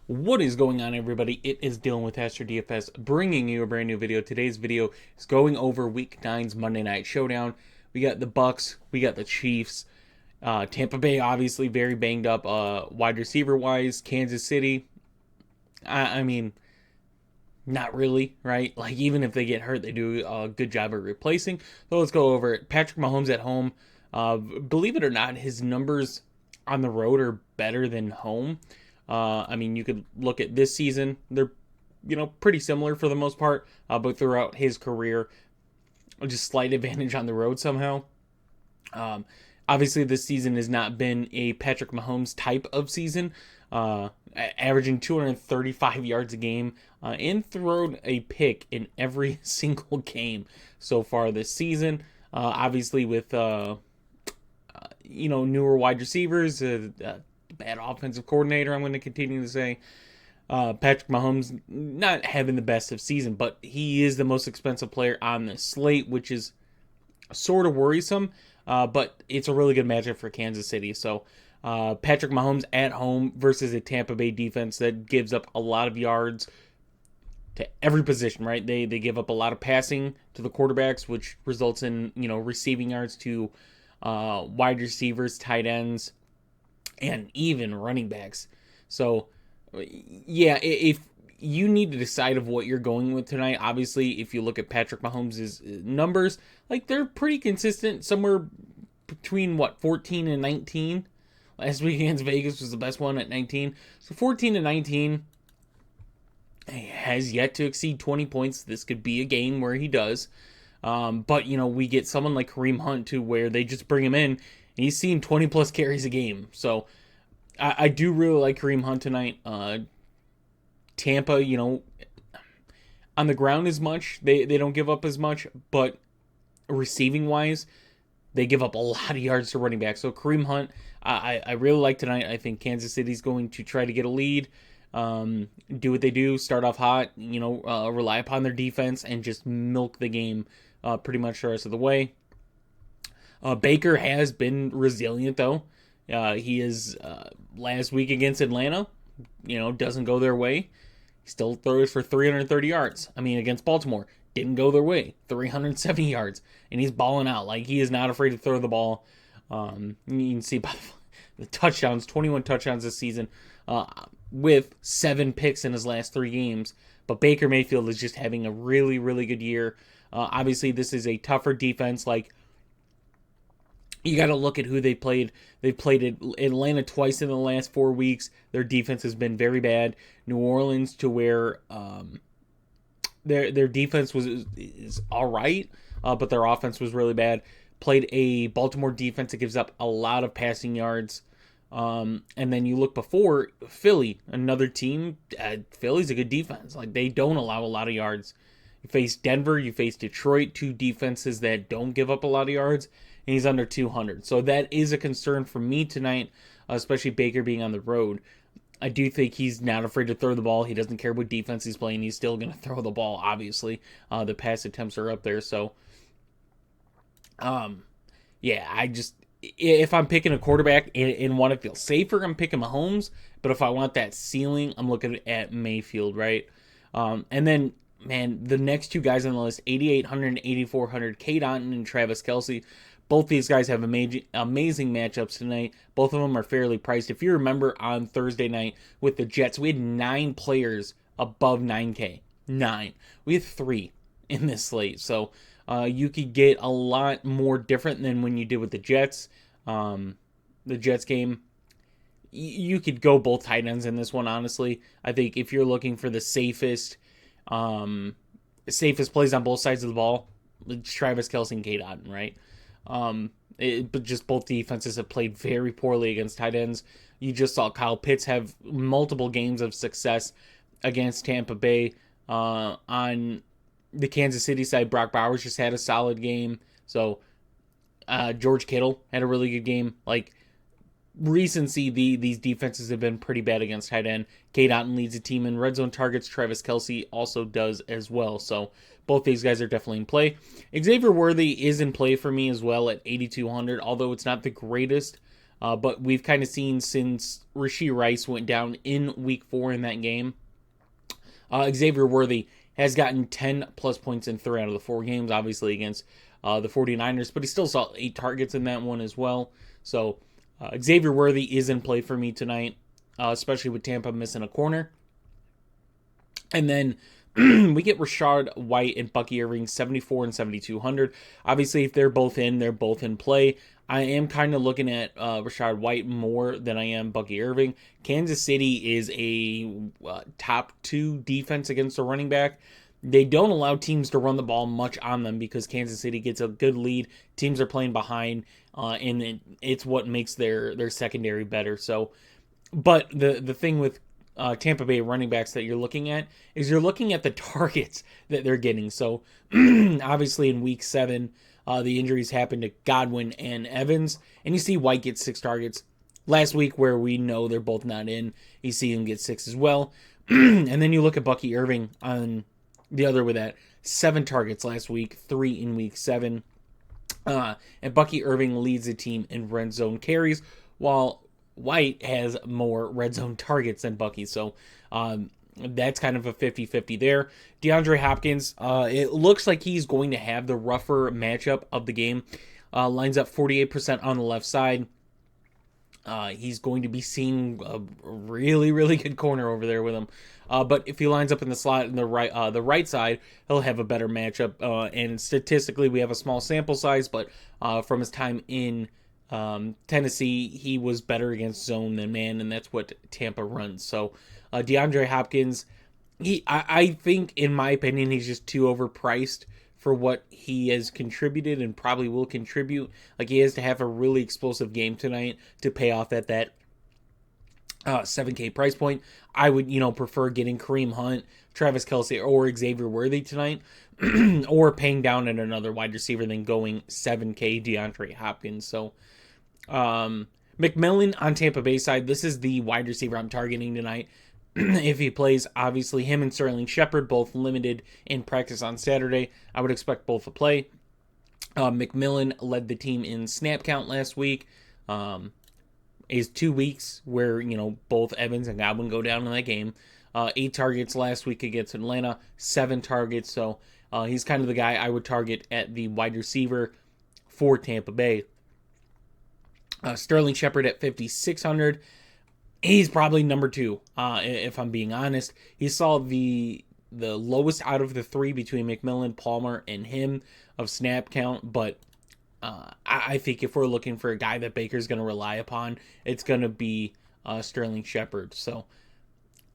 What is going on, everybody? It is Dylan with Astrodfs bringing you a brand new video. Today's video is going over Week 9's Monday Night Showdown. We got the Bucks, we got the Chiefs, Tampa Bay obviously very banged up wide receiver wise. Kansas City, I mean, not really, right? Like, even if they get hurt, they do a good job of replacing. So let's go over it. Patrick Mahomes at home. Believe it or not, his numbers on the road are better than home. I mean, you could look at this season; they're pretty similar for the most part, but throughout his career, just slight advantage on the road somehow. Um, Obviously, this season has not been a Patrick Mahomes type of season, averaging 235 yards a game and thrown a pick in every single game so far this season. Obviously, with newer wide receivers, bad offensive coordinator, I'm going to continue to say. Patrick Mahomes not having the best of season, but he is the most expensive player on the slate, which is sort of worrisome. But it's a really good matchup for Kansas City. So Patrick Mahomes at home versus a Tampa Bay defense that gives up a lot of yards to every position, right? They give up a lot of passing to the quarterbacks, which results in receiving yards to wide receivers, tight ends, and even running backs. So yeah, if you need to decide of what you're going with tonight. Obviously, if you look at Patrick Mahomes' numbers, like, they're pretty consistent, somewhere between 14 and 19. Last week against Vegas was the best one at 19. So 14 and 19 has yet to exceed 20 points. This could be a game where he does. But we get someone like Kareem Hunt to where they just bring him in and he's seeing 20 plus carries a game. So I do really like Kareem Hunt tonight. Tampa, on the ground as much. They don't give up as much, but receiving wise, they give up a lot of yards to running back. So Kareem Hunt, I really like tonight. I think Kansas City's going to try to get a lead, do what they do, start off hot, rely upon their defense and just milk the game pretty much the rest of the way. Baker has been resilient though. He is last week against Atlanta, doesn't go their way. He still throws for 330 yards. I mean, against Baltimore, didn't go their way, 370 yards, and he's balling out. Like, he is not afraid to throw the ball. You can see by the touchdowns, 21 touchdowns this season, with 7 picks in his last 3 games. But Baker Mayfield is just having a really, really good year. Obviously, this is a tougher defense. Like, you got to look at who they played. They played Atlanta twice in the last 4 weeks. Their defense has been very bad. New Orleans, to where their defense is all right, but their offense was really bad. Played a Baltimore defense that gives up a lot of passing yards. And then you look before, Philly, another team. Philly's a good defense. Like, they don't allow a lot of yards. You face Denver, you face Detroit, 2 defenses that don't give up a lot of yards, and he's under 200. So that is a concern for me tonight, especially Baker being on the road. I do think he's not afraid to throw the ball. He doesn't care what defense he's playing. He's still going to throw the ball, obviously. The pass attempts are up there. So, yeah, if I'm picking a quarterback and want to feel safer, I'm picking Mahomes. But if I want that ceiling, I'm looking at Mayfield, right? And then, man, the next 2 guys on the list, 8,800 and 8,400, Kate Otten and Travis Kelce. Both these guys have amazing matchups tonight. Both of them are fairly priced. If you remember on Thursday night with the Jets, we had 9 players above 9K. 9. We had 3 in this slate. So you could get a lot more different than when you did with the Jets. The Jets game, you could go both tight ends in this one, honestly. I think if you're looking for the safest plays on both sides of the ball, it's Travis Kelce and Kate Otten, right? But just both defenses have played very poorly against tight ends. You just saw Kyle Pitts have multiple games of success against Tampa Bay. On the Kansas City side, Brock Bowers just had a solid game. So George Kittle had a really good game. Like, recency, these defenses have been pretty bad against tight end. Kate Otten leads the team in red zone targets. Travis Kelce also does as well. So both these guys are definitely in play. Xavier Worthy is in play for me as well at 8,200, although it's not the greatest But we've kind of seen since Rashee Rice went down in week 4 in that game, Xavier Worthy has gotten 10 plus points in 3 out of the 4 games, obviously against the 49ers, but he still saw 8 targets in that one as well. So Xavier Worthy is in play for me tonight, especially with Tampa missing a corner. And then we get Rachaad White and Bucky Irving, 74 and 7,200. Obviously, if they're both in play. I am kind of looking at Rachaad White more than I am Bucky Irving. Kansas City is a top 2 defense against a running back. They don't allow teams to run the ball much on them because Kansas City gets a good lead. Teams are playing behind, and it's what makes their secondary better. So, but the thing with Tampa Bay running backs that you're looking at is you're looking at the targets that they're getting. So, obviously in week 7, the injuries happened to Godwin and Evans, and you see White get 6 targets. Last week, where we know they're both not in, you see him get 6 as well. And then you look at Bucky Irving on the other with that 7 targets last week, 3 in week 7. And Bucky Irving leads the team in red zone carries, while White has more red zone targets than Bucky. So that's kind of a 50-50 there. DeAndre Hopkins, it looks like he's going to have the rougher matchup of the game. Lines up 48% on the left side. He's going to be seeing a really, really good corner over there with him. But if he lines up in the slot in the right side, he'll have a better matchup. And statistically, we have a small sample size, but from his time in Tennessee, he was better against zone than man, and that's what Tampa runs. So DeAndre Hopkins, I think, in my opinion, he's just too overpriced for what he has contributed and probably will contribute. Like, he has to have a really explosive game tonight to pay off at that 7K price point. I would, prefer getting Kareem Hunt, Travis Kelce, or Xavier Worthy tonight, or paying down at another wide receiver than going 7K DeAndre Hopkins. So, McMillan on Tampa Bay side, this is the wide receiver I'm targeting tonight. If he plays, obviously, him and Sterling Shepard, both limited in practice on Saturday. I would expect both to play. McMillan led the team in snap count last week. Is 2 weeks where, both Evans and Godwin go down in that game. 8 targets last week against Atlanta, 7 targets. So he's kind of the guy I would target at the wide receiver for Tampa Bay. Sterling Shepard at 5,600. He's probably number 2, if I'm being honest. He saw the lowest out of the 3 between McMillan, Palmer, and him of snap count, but I think if we're looking for a guy that Baker's going to rely upon, it's going to be Sterling Shepard. So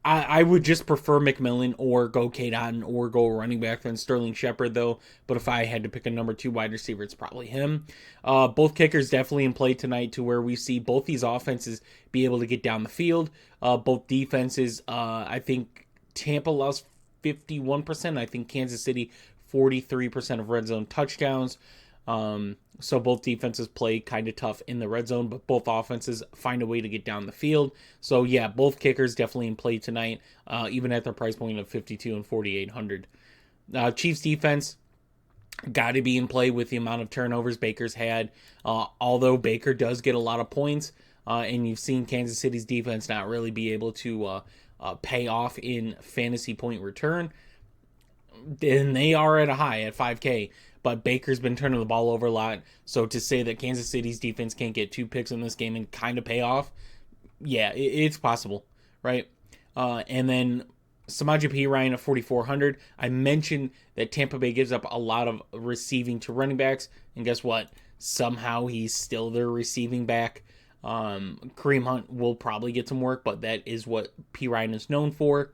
I would just prefer McMillan or go Cade Otton or go running back than Sterling Shepard, though. But if I had to pick a number 2 wide receiver, it's probably him. Both kickers definitely in play tonight, to where we see both these offenses be able to get down the field. Both defenses, I think Tampa allows 51%. I think Kansas City 43% of red zone touchdowns. So both defenses play kind of tough in the red zone, but both offenses find a way to get down the field. So yeah, both kickers definitely in play tonight, even at their price point of 52 and 4,800. Chiefs defense got to be in play with the amount of turnovers Baker's had. Although Baker does get a lot of points, and you've seen Kansas City's defense not really be able to pay off in fantasy point return. And they are at a high at 5K. But Baker's been turning the ball over a lot. So to say that Kansas City's defense can't get 2 picks in this game and kind of pay off, yeah, it's possible, right? And then Samaje Perine at 4,400. I mentioned that Tampa Bay gives up a lot of receiving to running backs. And guess what? Somehow he's still their receiving back. Kareem Hunt will probably get some work, but that is what Perine is known for.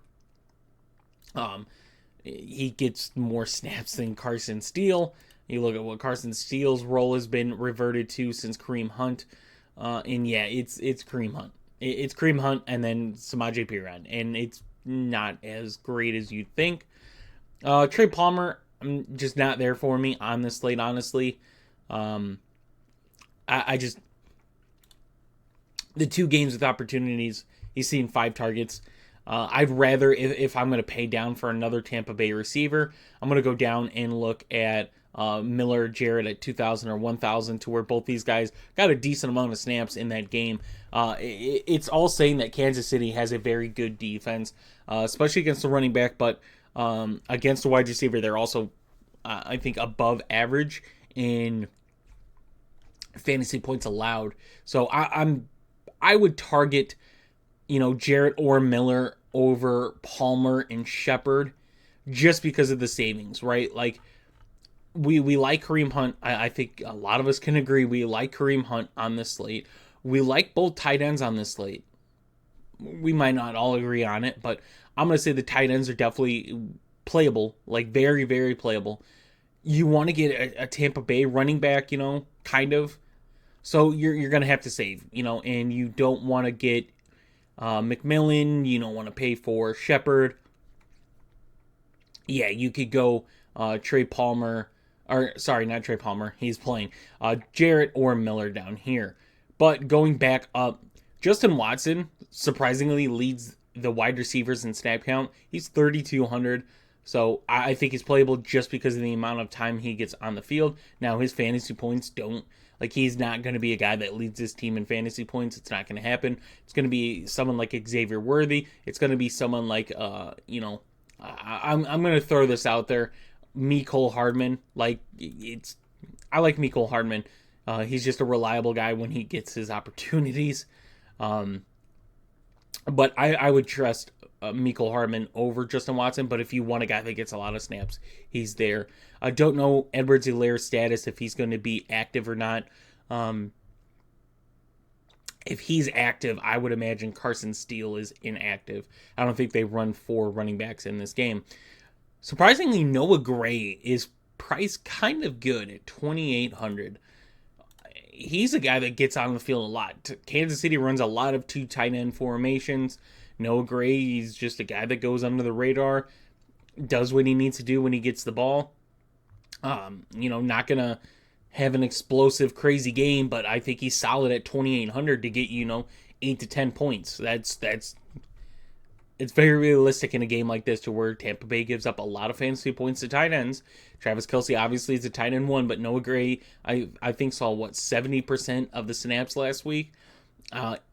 He gets more snaps than Carson Steele. You look at what Carson Steele's role has been reverted to since Kareem Hunt. And yeah, it's Kareem Hunt. It's Kareem Hunt and then Samaje Perine. And it's not as great as you'd think. Trey Palmer, just not there for me on this slate, honestly. I just... The 2 games with opportunities, he's seen 5 targets. I'd rather, if I'm going to pay down for another Tampa Bay receiver, I'm going to go down and look at Miller, Jarrett at 2,000 or 1,000, to where both these guys got a decent amount of snaps in that game. It's all saying that Kansas City has a very good defense, especially against the running back, but against the wide receiver, they're also, I think, above average in fantasy points allowed. So I would target, Jarrett or Miller over Palmer and Shepard just because of the savings, right? Like, we like Kareem Hunt. I think a lot of us can agree we like Kareem Hunt on this slate. We like both tight ends on this slate. We might not all agree on it, but I'm going to say the tight ends are definitely playable, like very, very playable. You want to get a Tampa Bay running back, kind of. So you're going to have to save, and you don't want to get McMillan. You don't want to pay for Shepard. Yeah, you could go Trey Palmer. Or, sorry, not Trey Palmer. He's playing Jarrett or Miller down here. But going back up, Justin Watson surprisingly leads the wide receivers in snap count. He's 3,200. So I think he's playable just because of the amount of time he gets on the field. Now, his fantasy points don't. Like, he's not going to be a guy that leads his team in fantasy points. It's not going to happen. It's going to be someone like Xavier Worthy. It's going to be someone like, I'm going to throw this out there. Mecole Hardman. I like Mecole Hardman. He's just a reliable guy when he gets his opportunities. But I would trust Mecole Hardman over Justin Watson. But if you want a guy that gets a lot of snaps, he's there. I don't know Edwards-Hilaire's status, if he's going to be active or not. If he's active, I would imagine Carson Steele is inactive. I don't think they run 4 running backs in this game. Surprisingly, Noah Gray is priced kind of good at 2,800. He's a guy that gets on the field a lot. Kansas City runs a lot of 2 tight end formations. Noah Gray, he's just a guy that goes under the radar, does what he needs to do when he gets the ball. Not going to have an explosive, crazy game, but I think he's solid at 2,800 to get, 8 to 10 points. It's very realistic in a game like this, to where Tampa Bay gives up a lot of fantasy points to tight ends. Travis Kelce obviously is a tight end 1, but Noah Gray, I think, saw 70% of the snaps last week.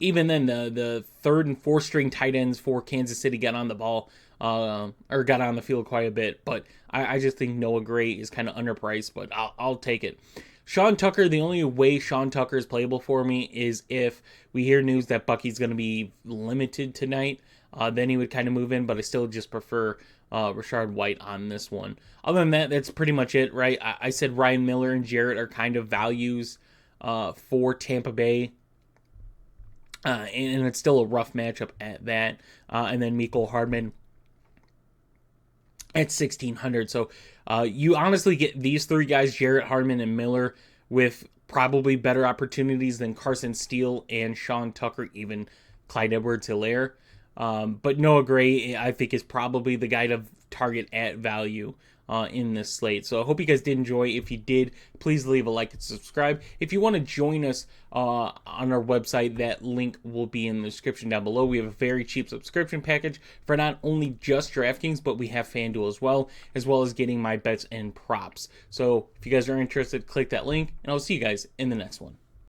Even then, the 3rd and 4th string tight ends for Kansas City got on the ball, or got on the field quite a bit. But I just think Noah Gray is kind of underpriced, but I'll take it. Sean Tucker, the only way Sean Tucker is playable for me is if we hear news that Bucky's going to be limited tonight. Then he would kind of move in, but I still just prefer Rachaad White on this one. Other than that, that's pretty much it, right? I said Ryan Miller and Jarrett are kind of values for Tampa Bay. And it's still a rough matchup at that. And then Mecole Hardman at 1,600. So you honestly get these 3 guys, Jarrett, Hardman, and Miller, with probably better opportunities than Carson Steele and Sean Tucker, even Clyde Edwards-Helaire. But Noah Gray, I think, is probably the guy to target at value in this slate. So I hope you guys did enjoy. If you did, please leave a like and subscribe. If you want to join us on our website, that link will be in the description down below. We have a very cheap subscription package for not only just DraftKings, but we have FanDuel as well as getting my bets and props. So if you guys are interested, click that link, and I'll see you guys in the next one.